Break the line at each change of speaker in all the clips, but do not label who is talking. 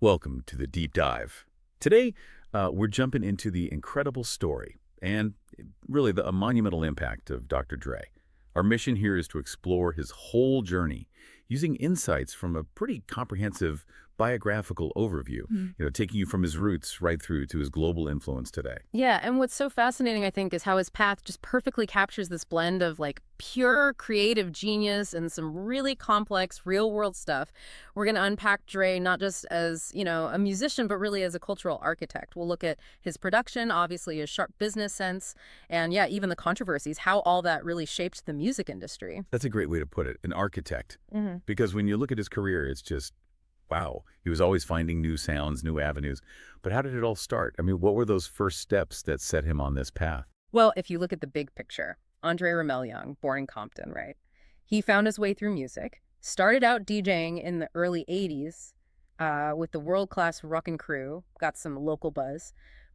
Welcome to the Deep Dive. Today, we're jumping into the incredible story and really a monumental impact of Dr. Dre. Our mission here is to explore his whole journey using insights from a pretty comprehensive biographical overview, taking you from his roots right through to his global influence today.
Yeah, and what's so fascinating, I think, is how his path just perfectly captures this blend of like pure creative genius and some really complex real world stuff. We're going to unpack Dre not just as, a musician, but really as a cultural architect. We'll look at his production, obviously his sharp business sense, and yeah, even the controversies, how all that really shaped the music industry.
That's a great way to put it, an architect.
hmm
Because when you look at his career, it's just, wow, he was always finding new sounds, new avenues. But how did it all start? I mean, what were those first steps that set him on this path?
Well, if you look at the big picture, Andre Ramel Young, born in Compton, right? He found his way through music, started out DJing in the early 80s with the world-class Rockin' Crew, got some local buzz.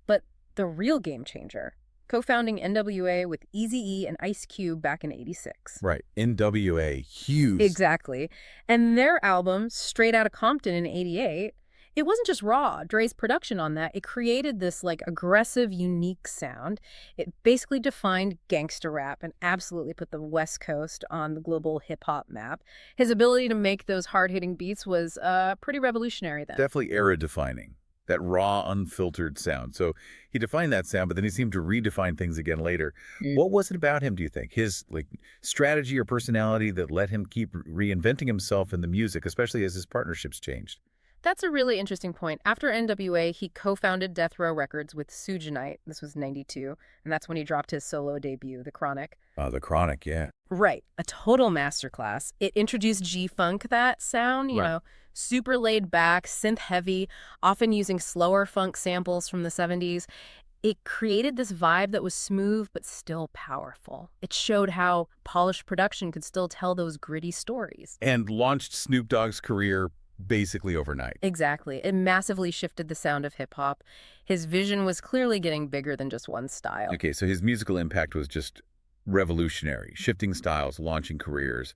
But the real game changer, co-founding NWA with Eazy-E and Ice Cube back in 86.
Right. NWA, huge.
Exactly. And their album, Straight Outta Compton in 88, it wasn't just raw. Dre's production on that, it created this like aggressive, unique sound. It basically defined gangster rap and absolutely put the West Coast on the global hip hop map. His ability to make those hard-hitting beats was pretty revolutionary then.
Definitely era defining. That raw, unfiltered sound. So he defined that sound, but then he seemed to redefine things again later. What was it about him, do you think? His strategy or personality that let him keep reinventing himself in the music, especially as his partnerships changed?
That's a really interesting point. After NWA, he co-founded Death Row Records with Suge Knight. This was 92, and that's when he dropped his solo debut, The Chronic.
The Chronic, yeah.
Right. A total masterclass. It introduced G-Funk, that sound,
Right.
super laid back, synth heavy, often using slower funk samples from the 70s. It created this vibe that was smooth but still powerful. It showed how polished production could still tell those gritty stories.
And launched Snoop Dogg's career basically overnight.
Exactly. It massively shifted the sound of hip hop. His vision was clearly getting bigger than just one style.
Okay, so his musical impact was just revolutionary, shifting styles, launching careers.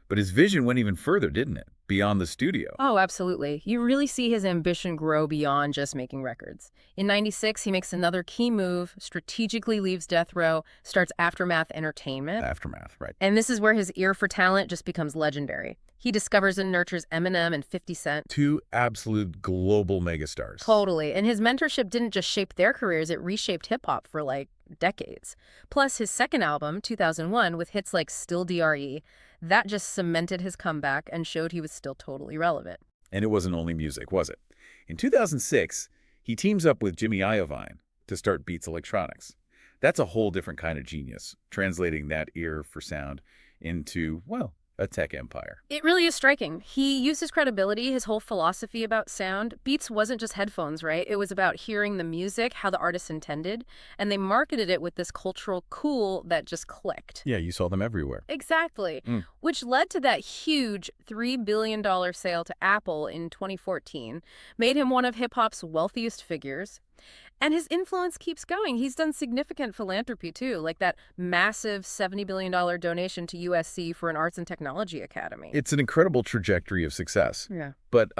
But his vision went even further, didn't it? Beyond the studio.
Oh, absolutely. You really see his ambition grow beyond just making records. In 96, he makes another key move, strategically leaves Death Row, starts Aftermath Entertainment.
Aftermath, right.
And this is where his ear for talent just becomes legendary. He discovers and nurtures Eminem and 50 Cent.
Two absolute global megastars.
Totally. And his mentorship didn't just shape their careers, it reshaped hip hop for like decades. Plus, his second album, 2001, with hits like Still DRE, that just cemented his comeback and showed he was still totally relevant.
And it wasn't only music, was it? In 2006, he teams up with Jimmy Iovine to start Beats Electronics. That's a whole different kind of genius, translating that ear for sound into, well, a tech empire.
It really is striking. He used his credibility, his whole philosophy about sound. Beats wasn't just headphones, right? It was about hearing the music, how the artist intended, and they marketed it with this cultural cool that just clicked.
Yeah, you saw them everywhere.
Exactly, which led to that huge $3 billion sale to Apple in 2014, made him one of hip-hop's wealthiest figures. And his influence keeps going. He's done significant philanthropy, too, like that massive $70 billion donation to USC for an arts and technology academy.
It's an incredible trajectory of success.
Yeah.
But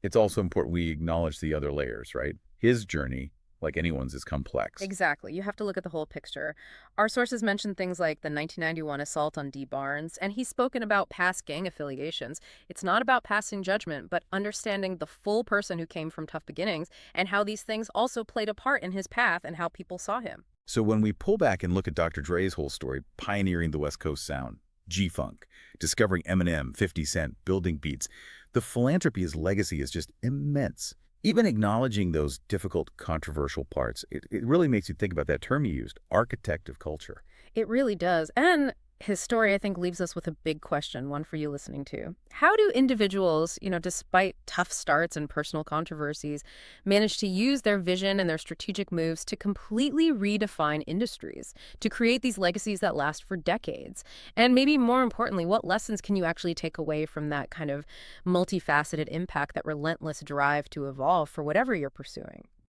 it's also important we acknowledge the other layers, right? His journey, like anyone's, is complex.
Exactly. You have to look at the whole picture. Our sources mention things like the 1991 assault on Dee Barnes, and he's spoken about past gang affiliations. It's not about passing judgment, but understanding the full person who came from tough beginnings and how these things also played a part in his path and how people saw him.
So when we pull back and look at Dr. Dre's whole story, pioneering the West Coast sound, G-Funk, discovering Eminem, 50 Cent, building beats, the philanthropy, his legacy is just immense. Even acknowledging those difficult, controversial parts, it really makes you think about that term you used, architect of culture.
It really does. And his story, I think, leaves us with a big question, one for you listening to. How do individuals, despite tough starts and personal controversies, manage to use their vision and their strategic moves to completely redefine industries, to create these legacies that last for decades? And maybe more importantly, what lessons can you actually take away from that kind of multifaceted impact, that relentless drive to evolve for whatever you're pursuing?